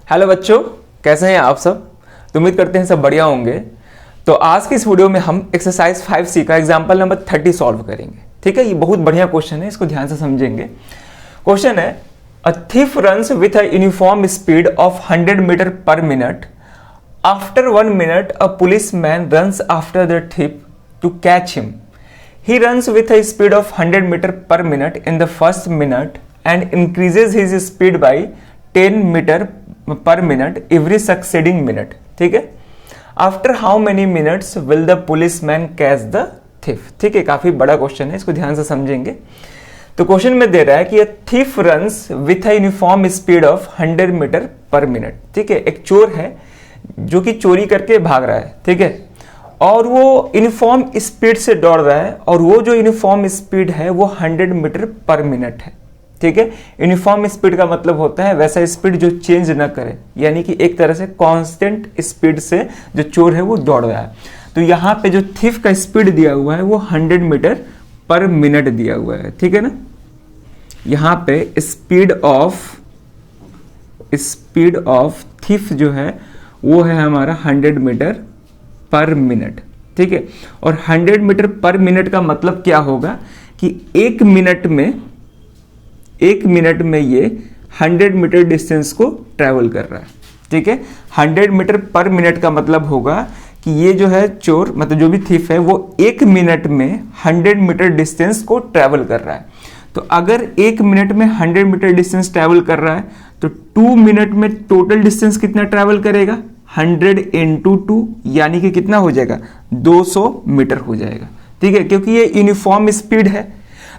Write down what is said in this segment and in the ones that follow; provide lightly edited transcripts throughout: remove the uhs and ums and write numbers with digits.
Hello बच्चों, कैसे हैं आप सब। तो उम्मीद करते हैं सब बढ़िया होंगे। तो आज की इस वीडियो में हम एक्सरसाइज 5C का एग्जाम्पल नंबर 30 सॉल्व करेंगे। ठीक है, ये बहुत बढ़िया क्वेश्चन है, इसको ध्यान से समझेंगे। क्वेश्चन है, a thief runs with a uniform speed of 100 metre per minute. After 1 minute a policeman runs after the thief to catch him. He runs with a speed of 100 meter per minute in the first minute and increases his speed by 10 meter per minute every succeeding minute. ठीक है, After how many minutes will the policeman catch the thief? ठीक है, काफी बड़ा question है, इसको ध्यान से समझेंगे। तो क्वेश्चन में दे रहा है कि thief runs with a uniform speed of 100 meter per minute। ठीक है, एक चोर है जो कि चोरी करके भाग रहा है। ठीक है, और वो यूनिफॉर्म स्पीड से दौड़ रहा है, और वो जो यूनिफॉर्म स्पीड है वो 100 मीटर पर मिनट है। ठीक है, यूनिफॉर्म स्पीड का मतलब होता है वैसा स्पीड जो चेंज ना करे, यानी कि एक तरह से कांस्टेंट स्पीड से जो चोर है वो दौड़ रहा है। तो यहाँ पे जो थिफ का स्पीड दिया हुआ है वो 100 मीटर पर मिनट दिया हुआ है। ठीक है ना, यहाँ पे स्पीड ऑफ थिफ जो है वो है हमारा 100 मीटर पर मिनट। ठीक है, और 100 मीटर पर मिनट का मतलब क्या होगा कि एक मिनट में ये 100 मीटर डिस्टेंस को ट्रैवल कर रहा है। ठीक है, 100 मीटर पर मिनट का मतलब होगा कि ये जो है चोर, मतलब जो भी थीफ है, वो एक मिनट में 100 मीटर डिस्टेंस को ट्रैवल कर रहा है। तो अगर एक मिनट में 100 मीटर डिस्टेंस ट्रैवल कर रहा है तो 2 मिनट में टोटल डिस्टेंस कितना ट्रैवल करेगा? 100 into 2 यानी कि कितना हो जाएगा? 200 मीटर हो जाएगा। ठीक है, क्योंकि ये यूनिफॉर्म स्पीड है।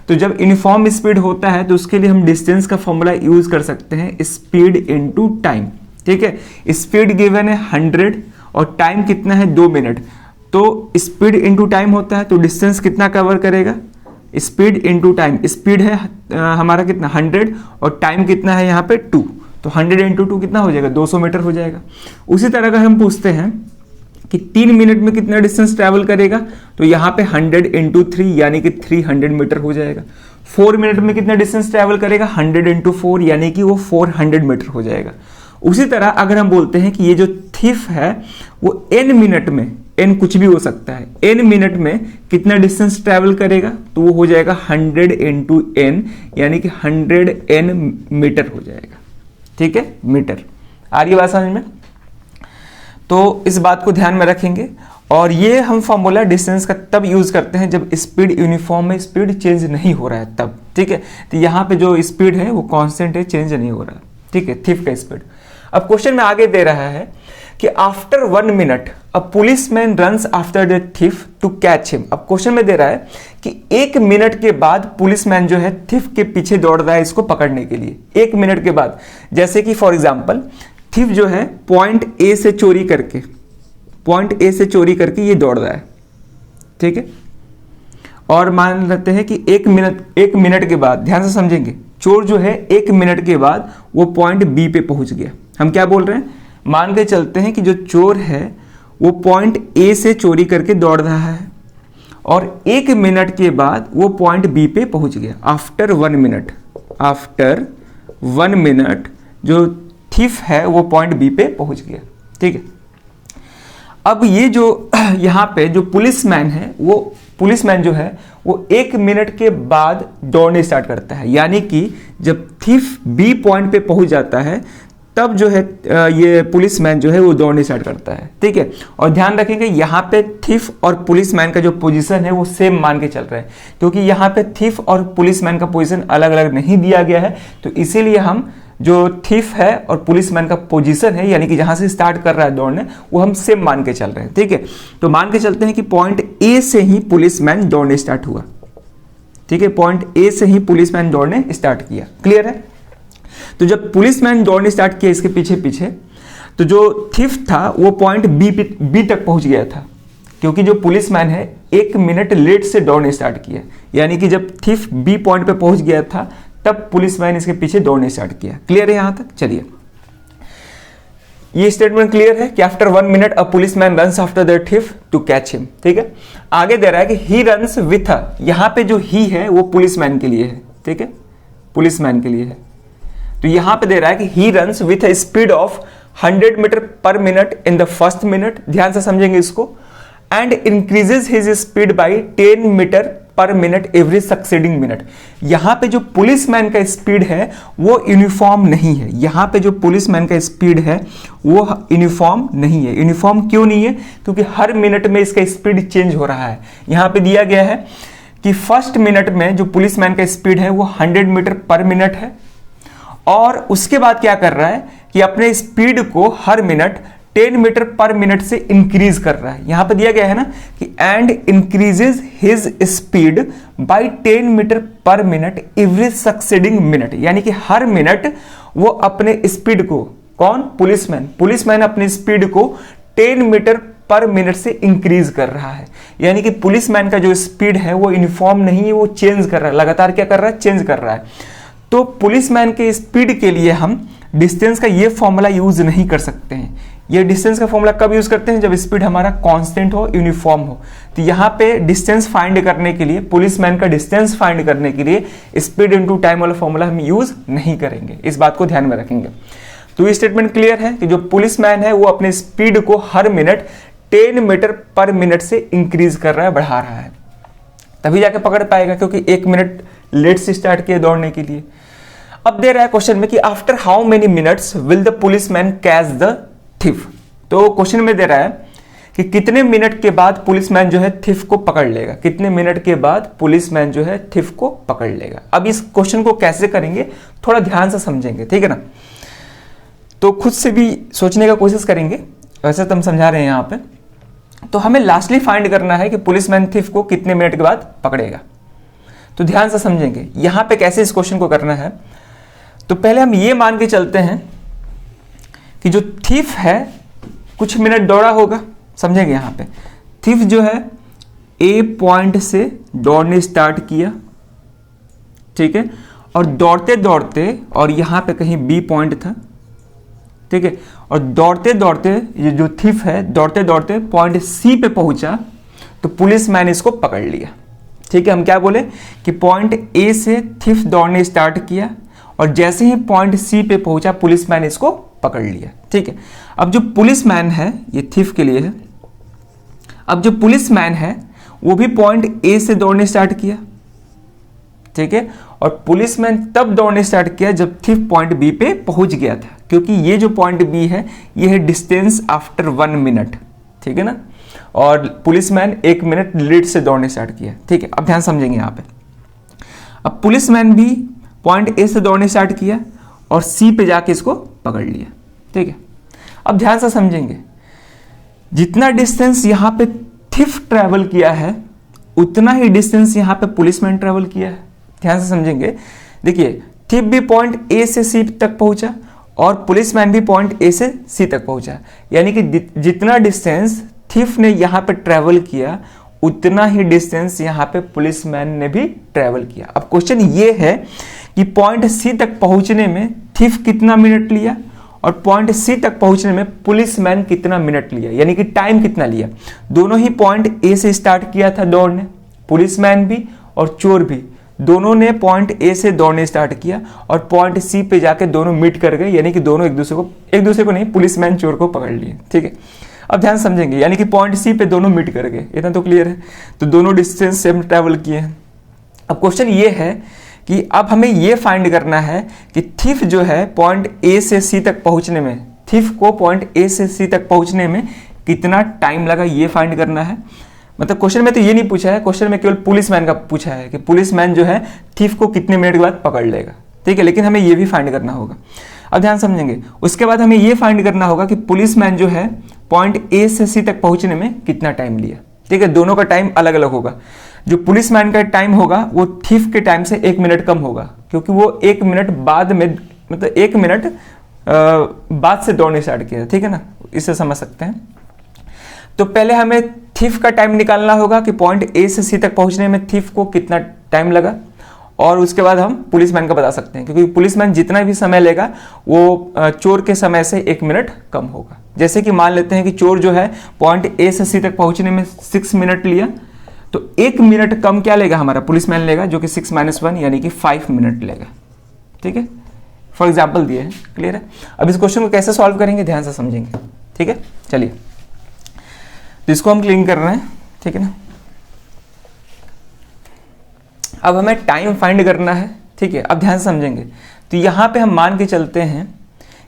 तो जब यूनिफॉर्म स्पीड होता है तो उसके लिए हम डिस्टेंस का फॉर्मूला यूज कर सकते हैं, स्पीड इनटू टाइम। ठीक है, स्पीड गिवन है 100 और टाइम कितना है? 2 मिनट। तो स्पीड इनटू टाइम होता है तो डिस्टेंस कितना कवर करेगा? Speed into time. स्पीड है हमारा कितना? 100 और टाइम कितना है यहाँ पे? 2। तो 100 into 2 कितना हो जाएगा? 200 मीटर हो जाएगा। उसी तरह अगर हम पूछते हैं कि 3 मिनट में कितना डिस्टेंस ट्रैवल करेगा, तो यहाँ पे 100 into 3 यानी कि 300 मीटर हो जाएगा। 4 मिनट में कितना डिस्टेंस ट्रैवल करेगा? 100 into 4 यानी कि वो 400 मीटर हो जाएगा। उसी तरह अगर हम बोलते हैं कि ये जो थिफ है वो n मिनट में, n कुछ भी हो सकता है, n मिनट में कितना डिस्टेंस ट्रैवल करेगा, तो वो हो जाएगा 100 into n यानी कि 100n मीटर हो जाएगा। ठीक है, मीटर। आ रही है बात समझ में? तो इस बात को ध्यान में रखेंगे। और ये हम फॉर्मूला डिस्टेंस का तब यूज करते हैं जब स्पीड यूनिफॉर्म में स्पीड चेंज नहीं हो रहा है तब। ठीक है, तो यहाँ पे जो स्पीड है वो कांस्टेंट है, चेंज नहीं हो रहा है। ठीक है, थिफ का स्पीड। अब क्वेश्चन में आगे दे रहा है कि after 1 minute a policeman runs after the thief to catch him. अब क्वेश्चन में दे रहा है कि 1 मिनट के बाद पुलिसमैन जो है थिफ के पीछे दौड़ रहा है इसको पकड़ने के लिए। 1 मिनट के बाद, जैसे कि फॉर एग्जांपल थिफ जो है पॉइंट ए से चोरी करके ये दौड़ रहा है। ठीक है, और मान लेते हैं कि 1 मिनट के बाद, ध्यान से समझेंगे, चोर जो है 1 मिनट के बाद वो पॉइंट बी पे पहुंच गया। हम क्या बोल रहे हैं? मान के चलते हैं कि जो चोर है वो पॉइंट ए से चोरी करके दौड़ रहा है और 1 मिनट के बाद वो पॉइंट बी पे पहुंच गया। आफ्टर 1 मिनट जो थिफ है वो पॉइंट बी पे पहुंच गया। ठीक है, अब ये जो यहाँ पे जो पुलिसमैन जो है वो 1 मिनट के बाद दौड़ने स्टार्ट करता है, यानी कि जब थिफ बी पॉइंट पे पहुंच जाता है तब जो है ये पुलिसमैन जो है वो दौड़ने स्टार्ट करता है। ठीक है, और ध्यान रखेंगे यहाँ पे थिफ और पुलिसमैन का जो पोजीशन है वो सेम मान के चल रहा है, क्योंकि यहाँ पे थिफ और पुलिसमैन का पोजीशन अलग अलग नहीं दिया गया है। तो इसीलिए हम जो थिफ है और पुलिसमैन का पोजीशन है, यानी कि जहां से स्टार्ट कर रहा है दौड़ने, वो हम सेम मान के चल रहे हैं। ठीक है, तो मान के चलते हैं कि पॉइंट ए से ही पुलिसमैन दौड़ने स्टार्ट हुआ। ठीक है, पॉइंट ए से ही पुलिसमैन दौड़ने स्टार्ट किया। क्लियर है? तो जब पुलिसमैन दौड़ने स्टार्ट किया इसके पीछे, तो जो थिफ था वो पॉइंट बी तक पहुंच गया था, क्योंकि जो पुलिसमैन है 1 मिनट लेट से दौड़ने स्टार्ट किया, यानी कि जब थिफ बी पॉइंट पे पहुंच गया था तब पुलिसमैन इसके पीछे दौड़ने स्टार्ट किया। क्लियर है यहां तक? चलिए, ये स्टेटमेंट क्लियर है कि after 1 minute a policeman runs after the thief to catch him. ठीक है, आगे दे रहा है कि ही रन्स विथ अ, यहां पे जो ही है वो पुलिसमैन के लिए है। ठीक है, पुलिसमैन के लिए है। तो यहां पे दे रहा है कि he runs with a speed of 100 metre per minute in the first minute, ध्यान से समझेंगे इसको, and increases his speed by 10 metre per minute every succeeding minute. यहां पे जो पुलिसमैन का स्पीड है वो यूनिफॉर्म नहीं है, यहां पे जो पुलिसमैन का स्पीड है वो यूनिफॉर्म नहीं है। यूनिफॉर्म क्यों नहीं है? क्योंकि हर मिनट में इसका स्पीड चेंज हो रहा है। यहां पे दिया गया है कि फर्स्ट मिनट में जो पुलिसमैन का स्पीड है वो 100 मीटर पर मिनट है, और उसके बाद क्या कर रहा है कि अपने स्पीड को हर मिनट 10 मीटर पर मिनट से इंक्रीज कर रहा है। यहां पे दिया गया है ना कि and increases his speed by 10 metre per minute every succeeding minute, यानी कि हर मिनट वो अपने स्पीड को, कौन? पुलिसमैन अपने स्पीड को 10 मीटर पर मिनट से इंक्रीज कर रहा है। यानी कि पुलिसमैन का जो स्पीड है वो यूनिफॉर्म नहीं है, वो चेंज कर रहा है, लगातार क्या कर रहा है? चेंज कर रहा है। तो पुलिसमैन के स्पीड के लिए हम डिस्टेंस का ये फॉर्मूला यूज नहीं कर सकते हैं। ये डिस्टेंस का फॉर्मूला कब यूज करते हैं? जब स्पीड हमारा कांस्टेंट हो, यूनिफॉर्म हो। तो यहाँ पे डिस्टेंस फाइंड करने के लिए, पुलिसमैन का डिस्टेंस फाइंड करने के लिए स्पीड इनटू टाइम वाला फॉर्मूला हम यूज नहीं करेंगे। इस बात को ध्यान में रखेंगे। तो ये स्टेटमेंट क्लियर है कि जो पुलिसमैन है वो अपने स्पीड को हर मिनट 10 मीटर पर मिनट से इंक्रीज कर रहा है, बढ़ा रहा है, तभी जाके पकड़ पाएगा, क्योंकि 1 मिनट लेट से स्टार्ट किया दौड़ने के लिए। अब दे रहा है क्वेश्चन में कि after how many minutes will the policeman catch the thief. तो क्वेश्चन में दे रहा है कि कितने मिनट के बाद पुलिसमैन जो है थिफ को पकड़ लेगा, कितने मिनट के बाद पुलिसमैन जो है थिफ को पकड़ लेगा। अब इस क्वेश्चन को कैसे करेंगे थोड़ा ध्यान से समझेंगे, ठीक है ना। तो खुद से भी सोचने का कोशिश करेंगे, वैसे तो हम समझा रहे हैं यहाँ पे। तो हमें लास्टली फाइंड करना है कि पुलिसमैन थिफ को कितने मिनट के बाद पकड़ेगा। तो ध्यान से समझेंगे यहां पे कैसे इस क्वेश्चन को करना है। तो पहले हम ये मान के चलते हैं कि जो थीफ है कुछ मिनट दौड़ा होगा, समझेंगे। यहां पे थीफ जो है ए पॉइंट से दौड़ने स्टार्ट किया, ठीक है, और दौड़ते दौड़ते, और यहां पे कहीं बी पॉइंट था, ठीक है, और दौड़ते दौड़ते ये जो थीफ है दौड़ते दौड़ते पॉइंट सी पे पहुंचा, तो पुलिसमैन इसको पकड़ लिया, ठीक है। हम क्या बोले कि पॉइंट ए से थीफ दौड़ने स्टार्ट किया, और जैसे ही पॉइंट सी पे पहुंचा पुलिसमैन इसको पकड़ लिया, ठीक है। अब जो पुलिसमैन है, ये थीफ के लिए है, अब जो पुलिसमैन है वो भी पॉइंट ए से दौड़ने स्टार्ट किया, ठीक है, और पुलिसमैन तब दौड़ने स्टार्ट किया जब थीफ पॉइंट बी पे पहुंच गया था, क्योंकि ये जो पॉइंट बी है ये है डिस्टेंस आफ्टर 1 मिनट, ठीक है ना, और पुलिसमैन 1 मिनट लेट से दौड़ने स्टार्ट किया, ठीक है। अब ध्यान समझेंगे यहाँ पे। अब पुलिसमैन भी पॉइंट ए से दौड़ने स्टार्ट किया और सी पे जाके इसको पकड़ लिया, ठीक है। अब ध्यान से समझेंगे, जितना डिस्टेंस यहाँ पे थीफ ट्रेवल किया है उतना ही डिस्टेंस यहाँ पे पुलिसमैन ट्रेवल किया है। ध्यान से समझेंगे, देखिए थीफ भी पॉइंट ए से सी तक पहुंचा और पुलिसमैन भी पॉइंट ए से सी तक पहुंचा, यानी कि जितना डिस्टेंस थीफ ने यहाँ पे ट्रेवल किया उतना ही डिस्टेंस यहाँ पे पुलिसमैन ने भी ट्रेवल किया। अब क्वेश्चन ये है कि पॉइंट सी तक पहुंचने में थीफ कितना मिनट लिया और पॉइंट सी तक पहुंचने में पुलिसमैन कितना मिनट लिया, यानी कि टाइम कितना लिया। दोनों ही पॉइंट ए से स्टार्ट किया था दौड़ने, पुलिसमैन भी और चोर भी, दोनों ने पॉइंट ए से दौड़ने स्टार्ट किया और पॉइंट सी पे जाके दोनों मीट कर गए, यानी कि दोनों एक दूसरे को नहीं, पुलिसमैन चोर को पकड़ लिए, ठीक है। अब ध्यान समझेंगे, यानी कि पॉइंट सी पे दोनों मीट कर गए, इतना तो क्लियर है। तो दोनों डिस्टेंस सेम ट्रैवल किए हैं। अब क्वेश्चन ये है कि अब हमें ये फाइंड करना है कि थीफ जो है पॉइंट ए से सी तक पहुंचने में, थीफ को पॉइंट ए से सी तक पहुंचने में कितना टाइम लगा, ये फाइंड करना है। मतलब क्वेश्चन में तो ये नहीं पूछा है, क्वेश्चन में केवल पुलिसमैन का पूछा है कि पुलिसमैन जो है थीफ को कितने मिनट के बाद पकड़ लेगा, ठीक है। लेकिन हमें ये भी फाइंड करना होगा। अब ध्यान समझेंगे, उसके बाद हमें ये फाइंड करना होगा कि पुलिसमैन जो है पॉइंट ए से सी तक पहुंचने में कितना टाइम लिया, ठीक है। दोनों का टाइम अलग अलग होगा। जो पुलिसमैन का टाइम होगा वो थीफ के टाइम से 1 मिनट कम होगा, क्योंकि वो 1 मिनट बाद में, मतलब 1 मिनट बाद से दौड़ने स्टार्ट किया, ठीक है ना, इससे समझ सकते हैं। तो पहले हमें थीफ का टाइम निकालना होगा कि पॉइंट ए से सी तक पहुंचने में थीफ को कितना टाइम लगा, और उसके बाद हम पुलिसमैन का बता सकते हैं, क्योंकि पुलिसमैन जितना भी समय लेगा वो चोर के समय से 1 मिनट कम होगा। जैसे कि मान लेते हैं कि चोर जो है पॉइंट ए से सी तक पहुंचने में 6 मिनट लिया, तो 1 मिनट कम क्या लेगा हमारा पुलिसमैन लेगा, जो कि 6 - 1 यानी कि 5 मिनट लेगा, ठीक है। फॉर एग्जाम्पल दिए हैं, क्लियर है। अब इस क्वेश्चन को कैसे सॉल्व करेंगे ध्यान से समझेंगे, ठीक है। चलिए तो इसको हम क्लीन कर रहे हैं, ठीक है ना। अब हमें टाइम फाइंड करना है, ठीक है। अब ध्यान से समझेंगे, तो यहाँ पे हम मान के चलते हैं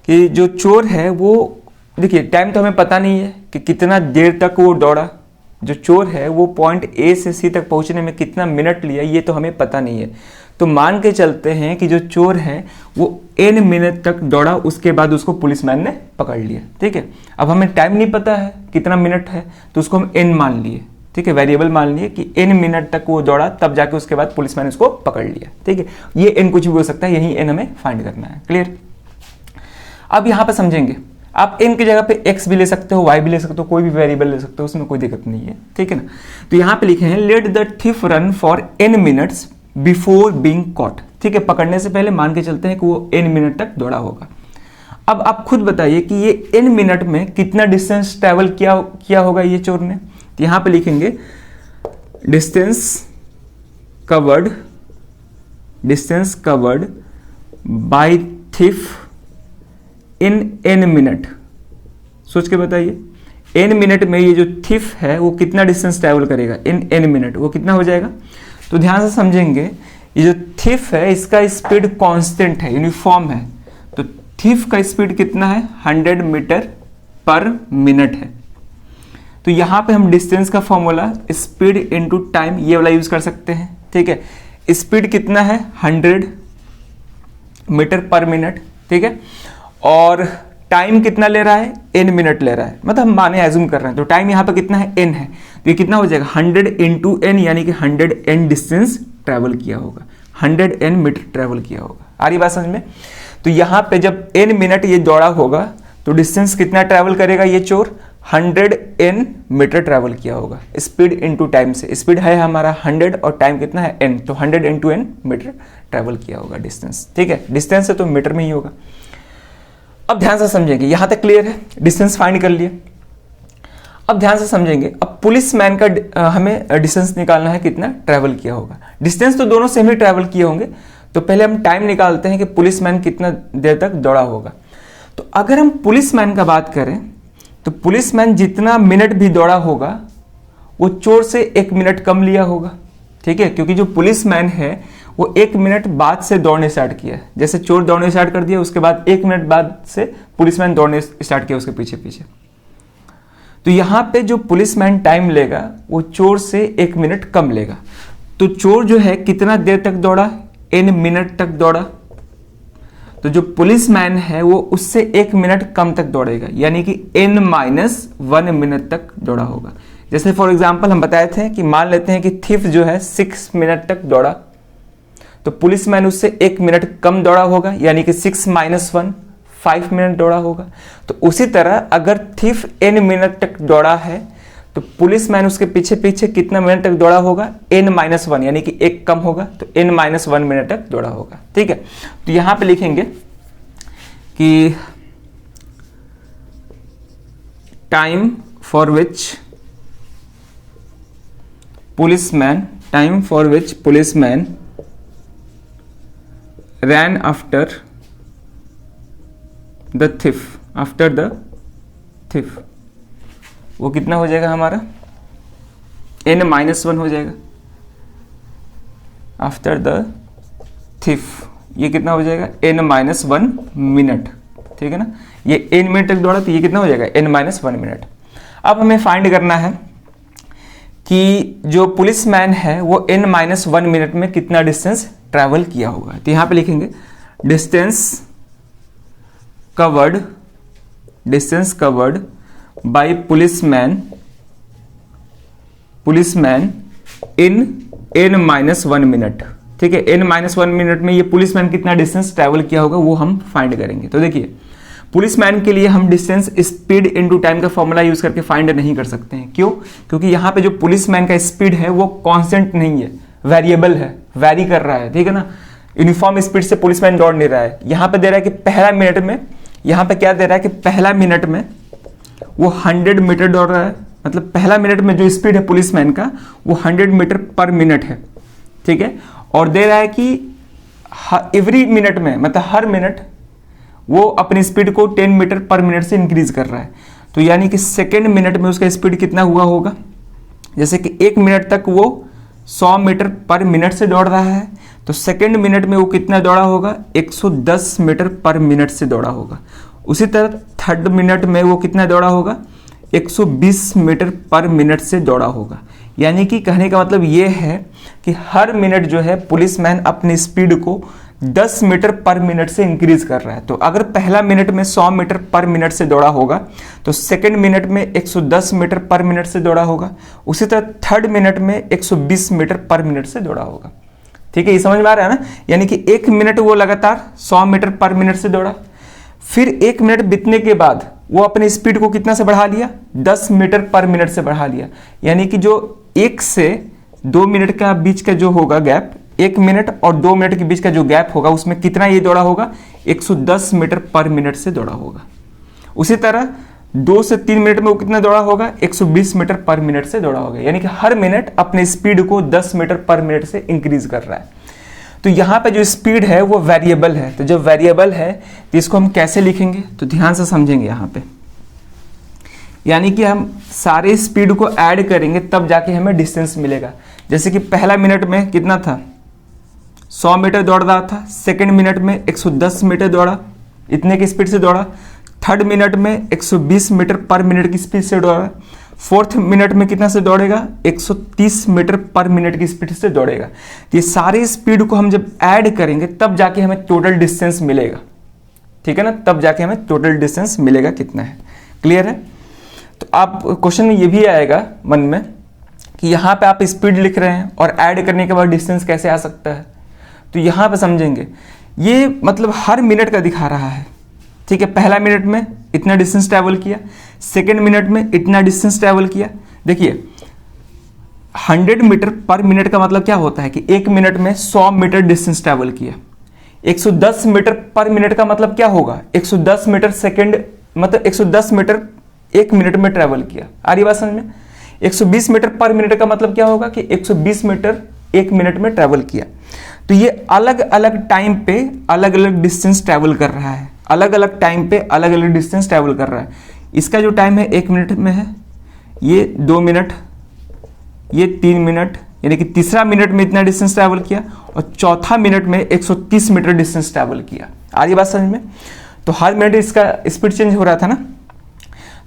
कि जो चोर है वो, देखिए टाइम तो हमें पता नहीं है कि कितना देर तक वो दौड़ा, जो चोर है वो पॉइंट ए से सी तक पहुंचने में कितना मिनट लिया ये तो हमें पता नहीं है। तो मान के चलते हैं कि जो चोर है वो n मिनट तक दौड़ा, उसके बाद उसको पुलिसमैन ने पकड़ लिया, ठीक है। अब हमें टाइम नहीं पता है कितना मिनट है, तो उसको हम n मान लिए, ठीक है, वेरिएबल मान लिए कि n मिनट तक वो दौड़ा, तब जाके उसके बाद पुलिसमैन उसको पकड़ लिया, ठीक है। ये n कुछ भी हो सकता है, यही n हमें फाइंड करना है, क्लियर। अब यहाँ पे समझेंगे, आप n की जगह पे x भी ले सकते हो, y भी ले सकते हो, कोई भी वेरिएबल ले सकते हो, उसमें कोई दिक्कत नहीं है, ठीक है ना। तो यहाँ पे लिखे हैं let the thief run for n minutes before being caught, ठीक है। पकड़ने से पहले मान के चलते हैं कि वो n मिनट तक दौड़ा होगा। अब आप खुद बताइए कि ये n मिनट में कितना डिस्टेंस ट्रेवल किया होगा ये चोर ने। तो यहाँ पे लिखेंगे डिस्टेंस कवर्ड बाय थिफ इन n मिनट। सोच के बताइए n मिनट में ये जो थिफ है वो कितना डिस्टेंस ट्रेवल करेगा इन n मिनट, वो कितना हो जाएगा। तो ध्यान से समझेंगे, ये जो थिफ है इसका स्पीड कांस्टेंट है, यूनिफॉर्म है। तो थिफ का स्पीड कितना है 100 मीटर पर मिनट है। तो यहां पे हम डिस्टेंस का फॉर्मूला स्पीड इनटू टाइम ये वाला यूज कर सकते हैं, ठीक है। स्पीड कितना है 100 मीटर पर मिनट, ठीक है। और टाइम कितना ले रहा है n मिनट ले रहा है, मतलब हम माने एज्यूम कर रहे हैं। तो टाइम यहाँ पे कितना है n है, तो ये कितना हो जाएगा 100 इंटू n, यानी कि 100 n डिस्टेंस ट्रैवल किया होगा, 100 n मीटर ट्रैवल किया होगा। आ रही बात समझ में। तो यहाँ पे जब n मिनट ये दौड़ा होगा तो डिस्टेंस कितना ट्रैवल करेगा ये चोर 100 n मीटर ट्रैवल किया होगा। स्पीड इंटू टाइम से, स्पीड है हमारा 100 और टाइम कितना है n, तो 100 इंटू n मीटर ट्रैवल किया होगा डिस्टेंस, ठीक है। डिस्टेंस है तो मीटर में ही होगा। अब ध्यान से समझेंगे, यहां तक क्लियर है, डिस्टेंस फाइंड कर लिए। अब ध्यान से समझेंगे, अब पुलिसमैन का हमें डिस्टेंस निकालना है कितना ट्रैवल किया होगा। डिस्टेंस तो दोनों सेम ही ट्रैवल किए होंगे, तो पहले हम टाइम निकालते हैं कि पुलिसमैन कितना देर तक दौड़ा होगा। तो अगर हम पुलिसमैन का बात करें तो पुलिसमैन जितना मिनट भी दौड़ा होगा वो चोर से 1 मिनट कम लिया होगा, ठीक है। क्योंकि जो पुलिसमैन है वो 1 मिनट बाद से दौड़ने स्टार्ट किया, जैसे चोर दौड़ने स्टार्ट कर दिया उसके बाद 1 मिनट बाद से पुलिसमैन दौड़ने स्टार्ट किया उसके पीछे पीछे। तो यहां पे जो पुलिसमैन टाइम लेगा वो चोर से 1 मिनट कम लेगा। तो चोर जो है कितना देर तक दौड़ा n मिनट तक दौड़ा, तो जो पुलिसमैन है वो उससे 1 मिनट कम तक दौड़ेगा, यानी कि n-1 मिनट तक दौड़ा होगा। जैसे फॉर एग्जांपल हम बताए थे कि मान लेते हैं कि थिफ जो है 6 मिनट तक दौड़ा, तो पुलिसमैन उससे 1 मिनट कम दौड़ा होगा, यानी कि 6 - 1 5 मिनट दौड़ा होगा। तो उसी तरह अगर थिफ n मिनट तक दौड़ा है तो पुलिसमैन उसके पीछे पीछे कितना मिनट तक दौड़ा होगा n-1, यानी कि 1 कम होगा, तो n-1 मिनट तक दौड़ा होगा, ठीक है। तो यहां पे लिखेंगे कि time for which policeman ran after the thief, वो कितना हो जाएगा हमारा n-1 हो जाएगा। आफ्टर द थिफ ये कितना हो जाएगा n-1 मिनट, ठीक है ना। ये n मिनट तक दौड़ा तो ये कितना हो जाएगा n-1 मिनट। अब हमें फाइंड करना है कि जो पुलिसमैन है वो n-1 मिनट में कितना डिस्टेंस ट्रैवल किया होगा। तो यहां पे लिखेंगे distance covered by policeman in n-1 minute, ठीक है। n-1 मिनट में ये पुलिसमैन कितना डिस्टेंस ट्रैवल किया होगा वो हम फाइंड करेंगे। तो देखिए पुलिसमैन के लिए हम डिस्टेंस स्पीड इनटू टाइम का फॉर्मूला यूज करके फाइंड नहीं कर सकते हैं। क्यों? क्योंकि यहाँ पे जो पुलिसमैन का स्पीड है वो कांस्टेंट नहीं है, वेरिएबल है, वैरी कर रहा है, ठीक है ना। यूनिफॉर्म स्पीड से पुलिसमैन दौड़ नहीं रहा है। यहाँ पे दे रहा है कि पहला मिनट में, यहाँ पे क्या दे रहा है कि पहला मिनट में वो 100 मीटर दौड़ रहा है, मतलब पहला मिनट में जो स्पीड है पुलिसमैन का वो 100 मीटर पर मिनट है, ठीक है। और दे रहा है कि एवरी मिनट में, मतलब हर मिनट वो अपनी स्पीड को 10 मीटर पर मिनट से इंक्रीज कर रहा है। तो यानी कि सेकेंड मिनट में उसका स्पीड कितना हुआ होगा, जैसे कि 1 मिनट तक वो 100 मीटर पर मिनट से दौड़ रहा है, तो सेकेंड मिनट में वो कितना दौड़ा होगा, 110 मीटर पर मिनट से दौड़ा होगा। उसी तरह थर्ड मिनट में वो कितना दौड़ा होगा, 120 मीटर पर मिनट से दौड़ा होगा। यानी कि कहने का मतलब ये है कि हर मिनट जो है पुलिसमैन अपनी स्पीड को 10 मीटर पर मिनट से इंक्रीज कर रहा है। तो अगर पहला मिनट में 100 मीटर पर मिनट से दौड़ा होगा तो सेकंड मिनट में 110 मीटर पर मिनट से दौड़ा होगा। उसी तरह थर्ड मिनट में 120 मीटर पर मिनट से दौड़ा होगा। ठीक है, ये समझ में आ रहा है ना। यानी कि 1 मिनट वो लगातार 100 मीटर पर मिनट से दौड़ा, फिर 1 मिनट बीतने के बाद वो अपनी स्पीड को कितना से बढ़ा लिया, 10 मीटर पर मिनट से बढ़ा लिया। यानी कि जो 1 से 2 मिनट का बीच का जो होगा गैप, 1 मिनट और 2 मिनट के बीच का जो गैप होगा उसमें कितना ये दौड़ा होगा, 110 मीटर पर मिनट से दौड़ा होगा। उसी तरह 2 से 3 मिनट में वो कितना दौड़ा होगा, 120 मीटर पर मिनट से दौड़ा होगा। यानी कि हर मिनट अपने स्पीड को 10 मीटर पर मिनट से इंक्रीज कर रहा है। तो यहाँ पे जो स्पीड है वो वेरिएबल है। तो जब वेरिएबल है तो इसको हम कैसे लिखेंगे, तो ध्यान से समझेंगे यहाँ पे। यानी कि हम सारे स्पीड को ऐड करेंगे तब जाके हमें डिस्टेंस मिलेगा। जैसे कि पहला मिनट में कितना था, 100 मीटर दौड़ रहा था, सेकंड मिनट में 110 मीटर दौड़ा, इतने की स्पीड से दौड़ा। थर्ड मिनट में 120 मीटर पर मिनट की स्पीड से दौड़ा। फोर्थ मिनट में कितना से दौड़ेगा, 130 मीटर पर मिनट की स्पीड से दौड़ेगा। तो ये सारी स्पीड को हम जब ऐड करेंगे तब जाके हमें टोटल डिस्टेंस मिलेगा। ठीक है ना, तब जाके हमें टोटल डिस्टेंस मिलेगा कितना है। क्लियर है। तो आप क्वेश्चन में ये भी आएगा मन में कि यहाँ पे आप स्पीड लिख रहे हैं और ऐड करने के बाद डिस्टेंस कैसे आ सकता है। तो यहाँ पे समझेंगे, ये मतलब हर मिनट का दिखा रहा है। ठीक है, पहला मिनट में इतना डिस्टेंस ट्रैवल किया, सेकेंड मिनट में इतना डिस्टेंस ट्रैवल किया। देखिए 100 मीटर पर मिनट का मतलब क्या होता है कि 1 मिनट में 100 मीटर डिस्टेंस ट्रैवल किया। 110 मीटर पर मिनट का मतलब क्या होगा, 110 मीटर सेकेंड मतलब 110 मीटर 1 मिनट में ट्रैवल किया। आ रही बात समझ में। 120 मीटर पर मिनट का मतलब क्या होगा कि 120 मीटर 1 मिनट में ट्रैवल किया। तो ये अलग अलग टाइम पे अलग अलग डिस्टेंस ट्रैवल कर रहा है, अलग अलग टाइम पे अलग अलग डिस्टेंस ट्रैवल कर रहा है। इसका जो टाइम है 1 मिनट में है, ये 2 मिनट, ये 3 मिनट, यानी कि तीसरा मिनट में इतना डिस्टेंस ट्रैवल किया और चौथा मिनट में 130 मीटर डिस्टेंस ट्रैवल किया। आ रही बात समझ में। तो हर मिनट इसका स्पीड चेंज हो रहा था ना।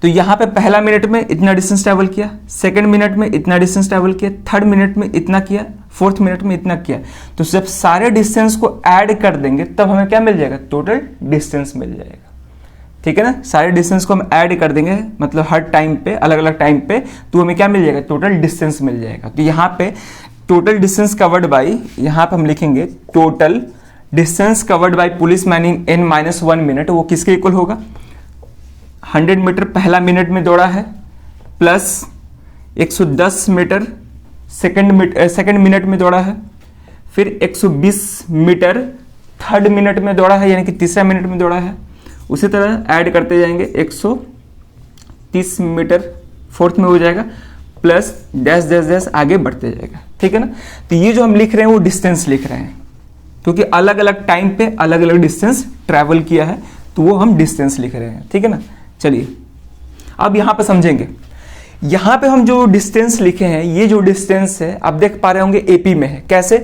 तो यहाँ पे पहला मिनट में इतना डिस्टेंस ट्रैवल किया, सेकंड मिनट में इतना डिस्टेंस ट्रैवल किया, थर्ड मिनट में इतना किया, फोर्थ मिनट में इतना किया। तो जब सारे डिस्टेंस को ऐड कर देंगे तब हमें क्या मिल जाएगा, टोटल डिस्टेंस मिल जाएगा। ठीक है ना, सारे डिस्टेंस को हम ऐड कर देंगे मतलब हर टाइम पे अलग अलग टाइम पे, तो हमें क्या मिल जाएगा, टोटल डिस्टेंस मिल जाएगा। तो यहाँ पे टोटल डिस्टेंस कवर्ड बाई, यहाँ पे हम लिखेंगे total distance covered by police man in n-1 minute. वो किसके इक्वल होगा, 100 मीटर पहला मिनट में दौड़ा है प्लस 110 मीटर सेकंड मिनट में दौड़ा है, फिर 120 मीटर थर्ड मिनट में दौड़ा है यानी कि तीसरा मिनट में दौड़ा है। उसी तरह ऐड करते जाएंगे 130 मीटर फोर्थ में हो जाएगा प्लस डैश डैश डैश आगे बढ़ते जाएगा। ठीक है ना। तो ये जो हम लिख रहे हैं वो डिस्टेंस लिख रहे हैं क्योंकि अलग अलग टाइम पे अलग अलग डिस्टेंस ट्रैवल किया है, तो वो हम डिस्टेंस लिख रहे हैं। ठीक है ना। चलिए अब यहां पे समझेंगे, यहां पे हम जो डिस्टेंस लिखे हैं, ये जो डिस्टेंस है आप देख पा रहे होंगे एपी में है। कैसे,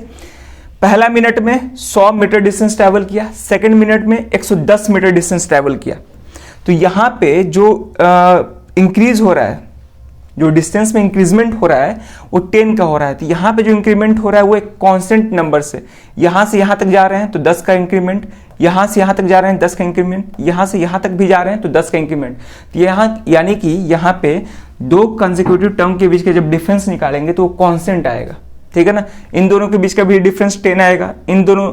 पहला मिनट में 100 मीटर डिस्टेंस ट्रैवल किया, सेकंड मिनट में 110 मीटर डिस्टेंस ट्रैवल किया। तो यहां पे जो इंक्रीज हो रहा है, जो डिस्टेंस में इंक्रीजमेंट हो रहा है वो 10 का हो रहा है। तो यहाँ पे जो इंक्रीमेंट हो रहा है वो एक कांस्टेंट नंबर से, यहाँ से यहाँ तक जा रहे हैं तो 10 का इंक्रीमेंट, यहाँ से यहाँ तक जा रहे हैं 10 का इंक्रीमेंट, यहाँ से यहाँ तक भी जा रहे हैं तो 10 का इंक्रीमेंट। तो यहाँ यानी कि यहाँ पे दो कंसेक्यूटिव टर्म के बीच के जब डिफरेंस निकालेंगे तो वो कांस्टेंट आएगा। ठीक है ना। इन दोनों के बीच का भी डिफरेंस 10 आएगा, इन दोनों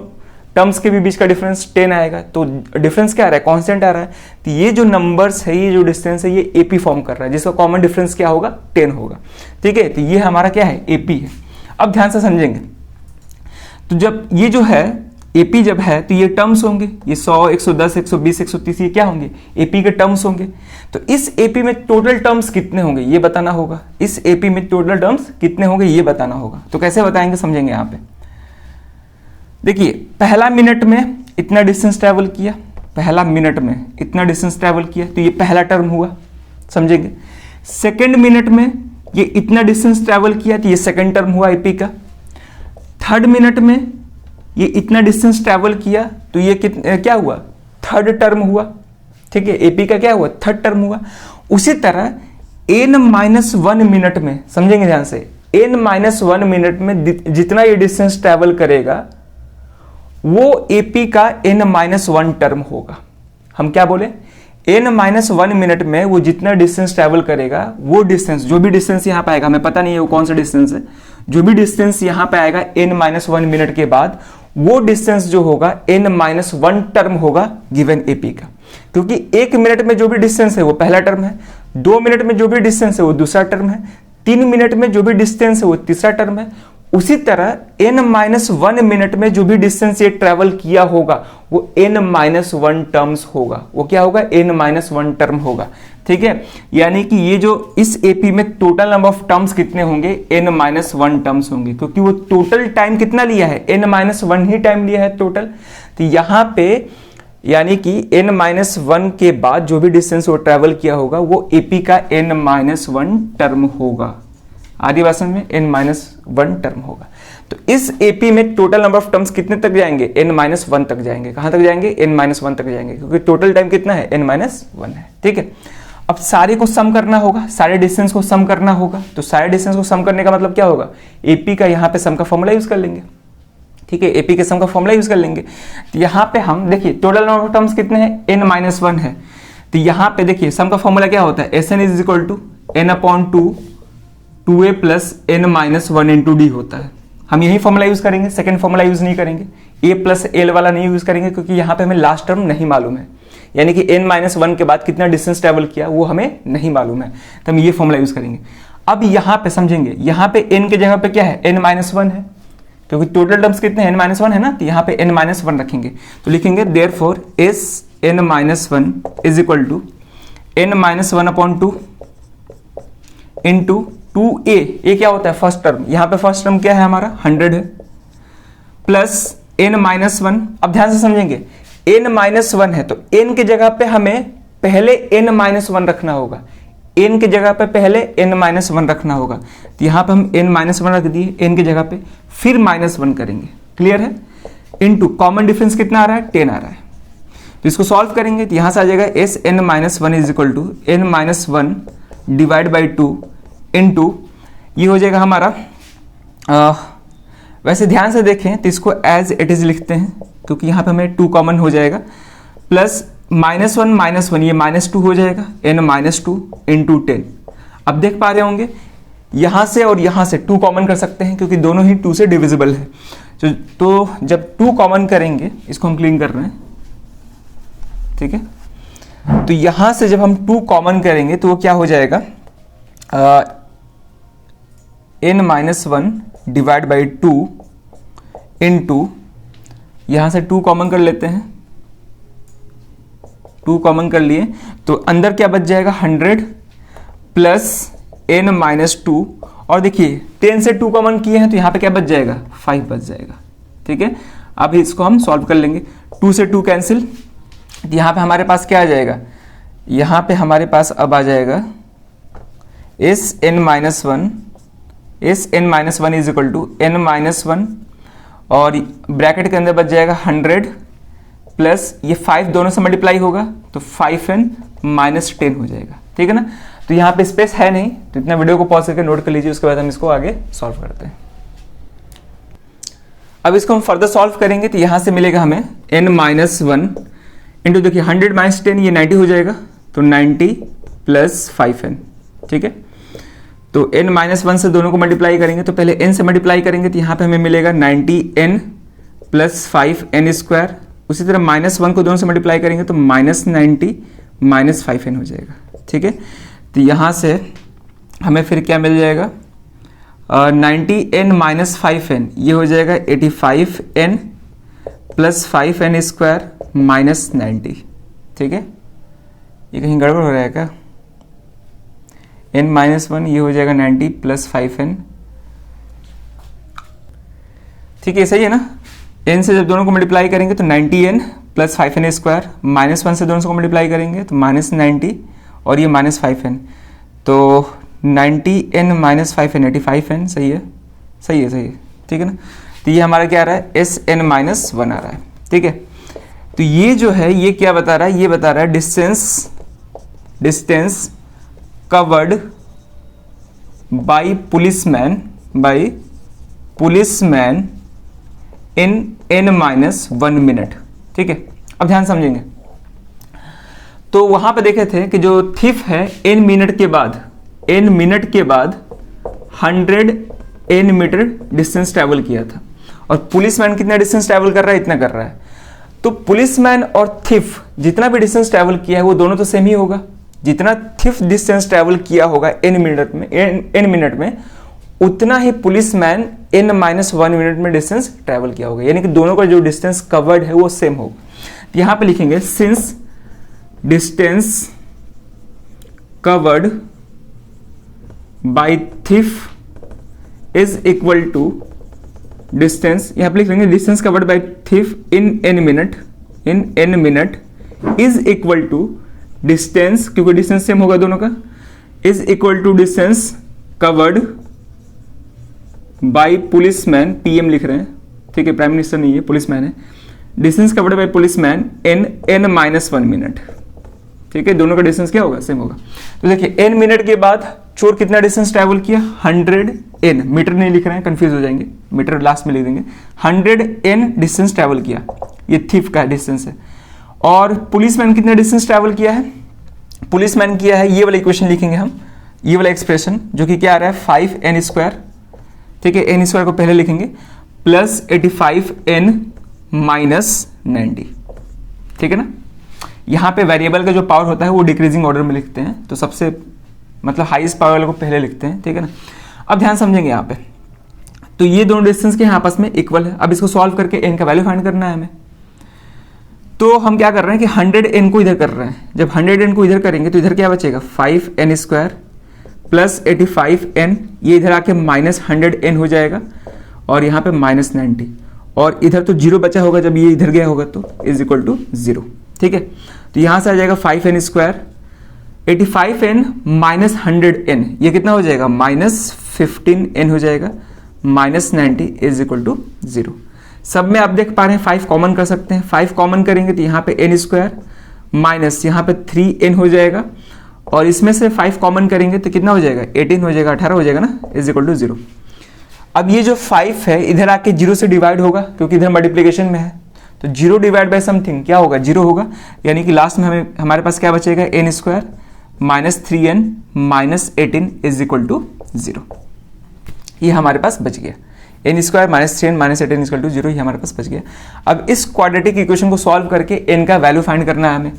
टर्म्स के भी बीच का डिफरेंस 10 आएगा। तो डिफरेंस क्या आ रहा है, कांस्टेंट आ रहा है। तो ये जो नंबर्स है, ये जो डिस्टेंस है, ये एपी फॉर्म कर रहा है जिसका कॉमन डिफरेंस क्या होगा, 10 होगा। ठीक है। तो ये हमारा क्या है, एपी है। अब ध्यान से समझेंगे, तो जब ये जो है एपी जब है तो ये टर्म्स होंगे, ये 100, 110, 120, 130 ये क्या होंगे, एपी के टर्म्स होंगे। तो इस एपी में टोटल टर्म्स कितने होंगे ये बताना होगा, इस एपी में टोटल टर्म्स कितने होंगे ये बताना होगा। तो कैसे बताएंगे, समझेंगे यहाँ पे। देखिए पहला मिनट में इतना डिस्टेंस ट्रैवल किया, पहला मिनट में इतना डिस्टेंस ट्रैवल किया, तो ये पहला टर्म हुआ, समझेंगे। सेकेंड मिनट में ये इतना डिस्टेंस ट्रैवल किया, तो ये सेकेंड टर्म हुआ एपी का। थर्ड मिनट में ये इतना डिस्टेंस ट्रैवल किया, तो ये क्या हुआ, थर्ड टर्म हुआ, ठीक है। एपी का क्या हुआ, थर्ड टर्म हुआ। उसी तरह n-1 मिनट में, समझेंगे ध्यान से, n-1 मिनट में जितना ये डिस्टेंस ट्रैवल करेगा वो एपी का n-1 टर्म होगा। हम क्या बोले, n-1 मिनट में वो जितना डिस्टेंस ट्रैवल करेगा, वो डिस्टेंस, जो भी डिस्टेंस यहाँ पे आएगा, हमें पता नहीं है वो कौन सा डिस्टेंस है, जो भी डिस्टेंस यहाँ पे आएगा n-1 मिनट के बाद, वो डिस्टेंस जो होगा n-1 टर्म होगा गिवन एपी का। क्योंकि 1 मिनट में जो भी डिस्टेंस है वो पहला टर्म है, 2 मिनट में जो भी डिस्टेंस है वो दूसरा टर्म है, 3 मिनट में जो भी डिस्टेंस है वो तीसरा टर्म है। उसी तरह n-1 मिनट में जो भी डिस्टेंस ये ट्रैवल किया होगा वो n-1 टर्म्स होगा। वो क्या होगा, n-1 टर्म होगा, ठीक है। यानी कि ये जो इस एपी में टोटल नंबर ऑफ टर्म्स कितने होंगे, n-1 टर्म्स होंगे, क्योंकि वो टोटल टाइम कितना लिया है, n-1 ही टाइम लिया है टोटल। तो यहां पे यानी कि n-1 के बाद जो भी डिस्टेंस वो ट्रैवल किया होगा वो एपी का n-1 टर्म होगा। आधी भाषा में n-1 टर्म होगा। तो इस एपी में टोटल नंबर ऑफ टर्म्स कितने तक जाएंगे, n-1 तक जाएंगे। कहां तक जाएंगे, n-1 तक जाएंगे, क्योंकि टोटल टाइम कितना है, n-1 है, ठीक है। अब सारे को सम करना होगा, सारे डिस्टेंस को सम करना होगा। तो सारे डिस्टेंस को सम करने का मतलब क्या होगा, एपी का यहाँ पे सम का फॉर्मूला यूज कर लेंगे, ठीक है। एपी के सम का फॉर्मूला यूज कर लेंगे। तो यहाँ पे हम देखिए टोटल नंबर ऑफ टर्म्स कितने हैं, n-1 है। तो यहाँ पे देखिए सम का फॉर्मूला क्या होता है, Sn is equal to n/2 2a plus n-1 into d होता है। हम यही फॉर्मूला यूज करेंगे, सेकंड फॉर्मूला यूज नहीं करेंगे, a प्लस एल वाला नहीं यूज करेंगे, क्योंकि यहाँ पे हमें लास्ट टर्म नहीं मालूम है, यानी कि n-1 के बाद कितना डिस्टेंस ट्रेवल किया वो हमें नहीं मालूम है, तो हम ये फॉर्मूला यूज करेंगे। अब यहाँ पे समझेंगे, यहाँ पे n के जगह पे क्या है, n-1 है, क्योंकि टोटल टर्म्स कितने हैं, n-1 है ना, तो यहाँ पे n-1 रखेंगे। तो लिखेंगे therefore Sn-1 is equal to n-1/2 into 2a, ये क्या होता है, फर्स्ट टर्म, यहाँ पे फर्स्ट टर्म क्या है हमारा 100 है, प्लस n-1। अब ध्यान से समझेंगे, n-1 है तो n की जगह पे हमें पहले n-1 रखना होगा, n की जगह पे पहले n-1 रखना होगा। तो यहाँ पे हम n-1 रख दिए n की जगह पे, फिर -1 करेंगे, क्लियर है। इनटू कॉमन डिफरेंस कितना आ रहा है, 10 आ रहा है। तो इसको सॉल्व करेंगे तो यहाँ से आ जाएगा Sn-1 is equal to n-1 divide by 2 into, ये हो जाएगा हमारा वैसे ध्यान से देखें तो इसको एज इट इज लिखते हैं, क्योंकि यहाँ पे हमें 2 कॉमन हो जाएगा, प्लस -1 ये -2 हो जाएगा, n-2 इंटू 10। अब देख पा रहे होंगे यहाँ से और यहाँ से 2 कॉमन कर सकते हैं, क्योंकि दोनों ही 2 से डिविजिबल है। तो जब 2 कॉमन करेंगे, इसको हम क्लीन कर रहे हैं, ठीक है। तो यहाँ से जब हम 2 कॉमन करेंगे तो वो क्या हो जाएगा, n-1 डिवाइड बाई 2 इंटू, यहां से 2 कॉमन कर लेते हैं, 2 कॉमन कर लिए तो अंदर क्या बच जाएगा 100 प्लस n-2, और देखिए 10 से 2 कॉमन किए हैं तो यहां पे क्या बच जाएगा 5 बच जाएगा, ठीक है। अब इसको हम सॉल्व कर लेंगे, 2 से 2 कैंसिल, यहां पे हमारे पास क्या आ जाएगा, यहां पे हमारे पास अब आ जाएगा Sn-1 is equal to n-1, और ब्रैकेट के अंदर बच जाएगा 100 प्लस ये 5 दोनों से मल्टीप्लाई होगा तो 5n - 10 हो जाएगा, ठीक है ना। तो यहाँ पे स्पेस है नहीं, तो इतना वीडियो को पॉज करके नोट कर लीजिए, उसके बाद हम इसको आगे सॉल्व करते हैं। अब इसको हम फर्दर सॉल्व करेंगे तो यहाँ से मिलेगा हमें n-1 इंटू, देखिए 100 - 10 ये 90 हो जाएगा, तो 90 प्लस 5n, ठीक है। तो n-1 से दोनों को मल्टीप्लाई करेंगे, तो पहले n से मल्टीप्लाई करेंगे तो यहाँ पे हमें मिलेगा 90n प्लस 5n स्क्वायर। उसी तरह -1 को दोनों से मल्टीप्लाई करेंगे तो -90 - 5n हो जाएगा, ठीक है। तो यहाँ से हमें फिर क्या मिल जाएगा, 90n - 5n, ये हो जाएगा 85n plus 5n square minus 90, ठीक है। ये कहीं गड़बड़ हो रहा है क्या, n-1 ये हो जाएगा 90 प्लस 5n, ठीक है, सही है ना। n से जब दोनों को मल्टीप्लाई करेंगे तो 90n प्लस 5n स्क्वायर, -1 से दोनों को मल्टीप्लाई करेंगे तो -90 और ये -5n, तो 90n - 5n 85n, सही है, सही है, सही है, ठीक है ना। तो ये हमारा क्या आ रहा है, Sn-1 आ रहा है, ठीक है। तो ये जो है ये क्या बता रहा है, ये बता रहा है distance covered by policeman in n-1 minute, ठीक है। अब ध्यान समझेंगे, तो वहां पे देखे थे कि जो थीफ है n मिनट के बाद 100 n मीटर डिस्टेंस ट्रैवल किया था, और पुलिसमैन कितना डिस्टेंस ट्रैवल कर रहा है, इतना कर रहा है। तो पुलिसमैन और थीफ जितना भी डिस्टेंस ट्रैवल किया है वो दोनों तो सेम ही होगा। जितना थीफ डिस्टेंस ट्रैवल किया होगा n मिनट में उतना ही पुलिसमैन n-1 मिनट में डिस्टेंस ट्रैवल किया होगा, यानी कि दोनों का जो डिस्टेंस कवर्ड है वो सेम होगा। यहां पे लिखेंगे since distance covered by thief is equal to distance, यहां पे लिख लेंगे distance covered by thief in n minute is equal to distance, क्योंकि डिस्टेंस सेम होगा दोनों का, is equal to distance covered by policeman, PM लिख रहे हैं, ठीक है, प्राइम मिनिस्टर नहीं है, पुलिसमैन है, distance covered by policeman in n-1 minute, ठीक है। दोनों का डिस्टेंस क्या होगा, सेम होगा। तो देखिए n मिनट के बाद चोर कितना डिस्टेंस ट्रैवल किया, 100n, मीटर नहीं लिख रहे हैं, कंफ्यूज हो जाएंगे, मीटर लास्ट में लिख देंगे, 100n डिस्टेंस ट्रैवल किया, ये थीफ का डिस्टेंस है। और पुलिसमैन कितना डिस्टेंस ट्रैवल किया है, पुलिसमैन किया है, ये वाला इक्वेशन लिखेंगे हम, ये वाला एक्सप्रेशन जो कि क्या आ रहा है 5n स्क्वायर, ठीक है, n स्क्वायर को पहले लिखेंगे प्लस 85n माइनस 90, ठीक है ना। यहां पे वेरिएबल का जो पावर होता है वो डिक्रीजिंग ऑर्डर में लिखते हैं, तो सबसे मतलब हाईएस्ट पावर वाले को पहले लिखते हैं, ठीक है ना। अब ध्यान समझेंगे यहाँ पे, तो ये दोनों डिस्टेंस के आपस में इक्वल है। अब इसको सॉल्व करके n का वैल्यू फाइंड करना है हमें। तो हम क्या कर रहे हैं कि 100n को इधर कर रहे हैं, जब 100n को इधर करेंगे तो इधर क्या बचेगा 5n स्क्वायर प्लस 85n, ये इधर आके -100n हो जाएगा, और यहाँ पे -90, और इधर तो 0 बचा होगा जब ये इधर गया होगा, तो इज इक्वल टू 0, ठीक है। तो यहाँ से आ जाएगा 5n square, 85n minus 100n, ये कितना हो जाएगा -15n हो जाएगा, -90 इज इक्वल टू 0। सब में आप देख पा रहे हैं 5 कॉमन कर सकते हैं, 5 कॉमन करेंगे तो यहाँ पे n स्क्वायर माइनस यहाँ पे 3n हो जाएगा, और इसमें से 5 कॉमन करेंगे तो कितना हो जाएगा 18 हो जाएगा, 18 हो जाएगा ना, इज इक्वल टू 0। अब ये जो 5 है इधर आके 0 से डिवाइड होगा, क्योंकि इधर मल्टीप्लिकेशन में है, तो 0 डिवाइड बाय समथिंग क्या होगा 0 होगा, यानी कि लास्ट में हमारे पास क्या बचेगा n square minus 3n minus 18 is equal to 0। ये हमारे पास बच गया, n square minus 3n minus 18 equal to 0, ये हमारे पास बच गया। अब इस क्वाड्रेटिक इक्वेशन को सॉल्व करके n का वैल्यू फाइंड करना है हमें।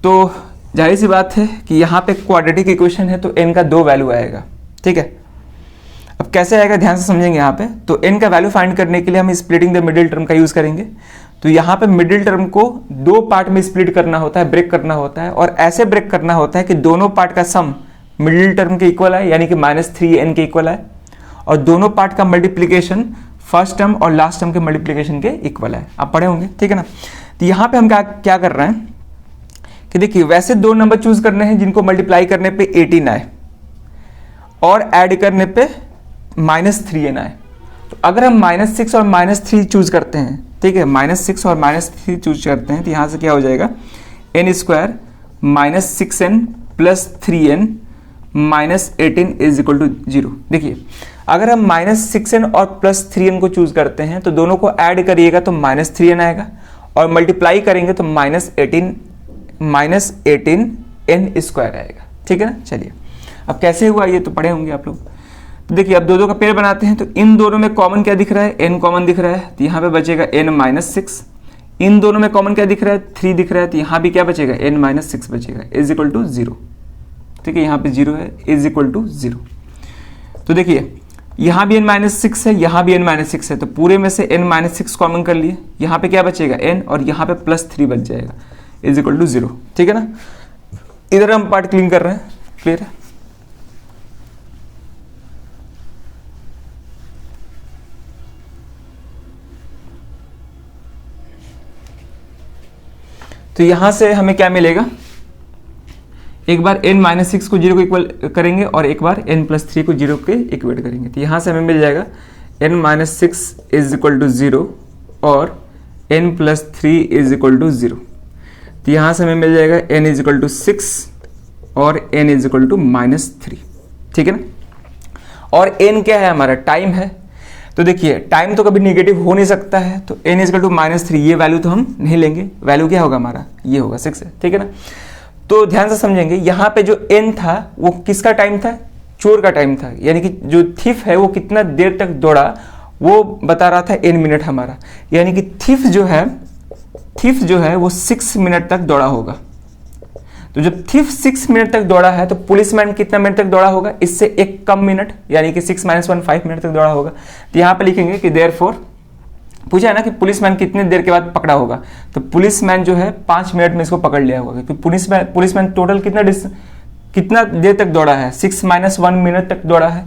तो जाहिर सी बात है कि यहाँ पे क्वाड्रेटिक इक्वेशन है तो n का 2 वैल्यू आएगा, ठीक है। अब कैसे आएगा ध्यान से समझेंगे यहाँ पे। तो n का वैल्यू फाइंड करने के लिए हम स्प्लिटिंग द मिडिल टर्म का यूज करेंगे। तो यहाँ पे मिडिल टर्म को 2 पार्ट में स्प्लिट करना होता है, ब्रेक करना होता है, और ऐसे ब्रेक करना होता है कि दोनों पार्ट का सम मिडिल टर्म के इक्वल है, यानी कि -3n के इक्वल है, और दोनों पार्ट का मल्टीप्लीकेशन फर्स्ट टर्म और लास्ट टर्म के मल्टीप्लीकेशन के इक्वल है। आप पढ़े होंगे, ठीक है ना। तो यहाँ पे हम क्या कर रहे हैं कि देखिए वैसे 2 नंबर चूज करने हैं जिनको मल्टीप्लाई करने पे 18 आए और ऐड करने पे -3n आए। तो अगर हम -6 और -3 चूज करते हैं, ठीक है, -6 और -3 चूज करते हैं, तो यहां से क्या हो जाएगा n square -6n plus 3n minus 18 is equal to 0। देखिए अगर हम -6n और प्लस 3n को चूज करते हैं तो दोनों को ऐड करिएगा तो -3n आएगा, और मल्टीप्लाई करेंगे तो -18n स्क्वायर आएगा, ठीक है ना। चलिए अब कैसे हुआ ये तो पढ़े होंगे आप लोग। तो देखिए अब दो का पेयर बनाते हैं, तो इन दोनों में कॉमन क्या दिख रहा है, n कॉमन दिख रहा है, तो यहाँ पे बचेगा n-6। इन दोनों में कॉमन क्या दिख रहा है, 3 दिख रहा है, तो यहाँ भी क्या बचेगा n-6 बचेगा, इज इक्वल टू 0, ठीक है। यहाँ पे 0 है, इज इक्वल टू 0। तो देखिए यहाँ भी n-6 है, यहाँ भी n-6 है, तो पूरे में से n-6 कॉमन कर लिए, यहाँ पे क्या बचेगा n, और यहाँ पे +3 बच जाएगा, इज इक्वल टू 0, ठीक है ना। इधर हम पार्ट क्लीन कर रहे हैं, क्लियर है। तो यहाँ से हमें क्या मिलेगा, एक बार n-6 को 0 को इक्वल करेंगे और एक बार n+3 को 0 के इक्वेट करेंगे। तो यहाँ से हमें मिल जाएगा n-6 इज इक्वल टू 0 और n+3 इज इक्वल टू 0। तो यहाँ से हमें मिल जाएगा n इज इक्वल टू 6 और n इज इक्वल टू -3, ठीक है ना। और n क्या है हमारा, टाइम है। तो देखिए टाइम तो कभी नेगेटिव हो नहीं सकता है, तो n इज इक्वल टू -3 ये वैल्यू तो हम नहीं लेंगे, वैल्यू क्या होगा हमारा, ये होगा 6 है, ठीक है ना। तो ध्यान से समझेंगे, यहाँ पे जो n था वो किसका टाइम था, चोर का टाइम था, यानी कि जो थीफ है वो कितना देर तक दौड़ा वो बता रहा था n मिनट हमारा, यानी कि थीफ जो है वो 6 मिनट तक दौड़ा होगा। तो जब थीफ 6 मिनट तक दौड़ा है तो पुलिसमैन कितना मिनट तक दौड़ा होगा, इससे एक कम मिनट, यानी कि 6 - 1 5 मिनट तक दौड़ा होगा। तो यहाँ पे लिखेंगे कि देयरफॉर, पूछा है ना कि पुलिसमैन कितने देर के बाद पकड़ा होगा, तो पुलिसमैन जो है 5 मिनट में इसको पकड़ लिया होगा। तो पुलिसमैन टोटल कितना देर तक दौड़ा है, 6 - 1 मिनट तक दौड़ा है।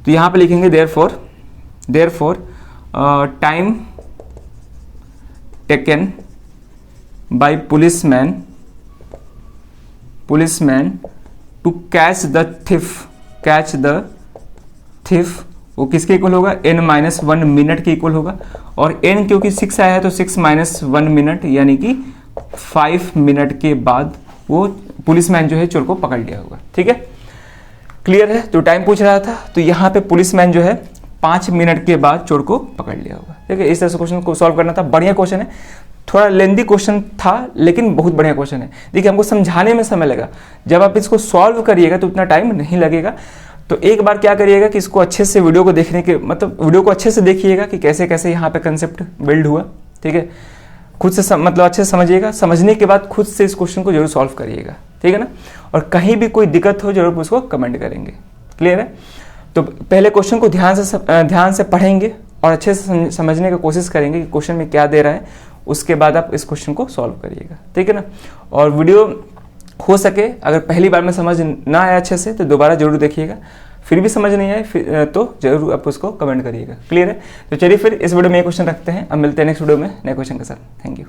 तो यहाँ पे लिखेंगे therefore time taken by policeman to catch the thief वो किसके इक्वल होगा, n-1 मिनट के इक्वल होगा। और n क्योंकि 6 आया है तो 6 - 1 मिनट, यानी कि 5 मिनट के बाद वो पुलिसमैन जो है चोर को पकड़ लिया होगा, ठीक है, क्लियर है। तो टाइम पूछ रहा था, तो यहाँ पे पुलिसमैन जो है 5 मिनट के बाद चोर को पकड़ लिया होगा, ठीक है। इस तरह से क्वेश्चन को सॉल्व करना था। बढ़िया क्वेश्चन है, थोड़ा लेंदी क्वेश्चन था लेकिन बहुत बढ़िया क्वेश्चन है। देखिए हमको समझाने में समय लगा, जब आप इसको सॉल्व करिएगा तो उतना टाइम नहीं लगेगा। तो एक बार क्या करिएगा कि इसको अच्छे से वीडियो को देखने के मतलब वीडियो को अच्छे से देखिएगा कि कैसे कैसे यहाँ पे कंसेप्ट बिल्ड हुआ, ठीक है। खुद से मतलब अच्छे से समझिएगा, समझने के बाद खुद से इस क्वेश्चन को जरूर सॉल्व करिएगा, ठीक है ना। और कहीं भी कोई दिक्कत हो जरूर उसको कमेंट करेंगे, क्लियर है। तो पहले क्वेश्चन को ध्यान से पढ़ेंगे और अच्छे से समझने की कोशिश करेंगे कि क्वेश्चन में क्या दे रहा है, उसके बाद आप इस क्वेश्चन को सॉल्व करिएगा, ठीक है ना। और वीडियो हो सके अगर पहली बार में समझ ना आया अच्छे से तो दोबारा जरूर देखिएगा, फिर भी समझ नहीं आए तो जरूर आप उसको कमेंट करिएगा, क्लियर है। तो चलिए फिर इस वीडियो में ये क्वेश्चन रखते हैं, अब मिलते हैं नेक्स्ट वीडियो में नए क्वेश्चन के साथ। Thank you.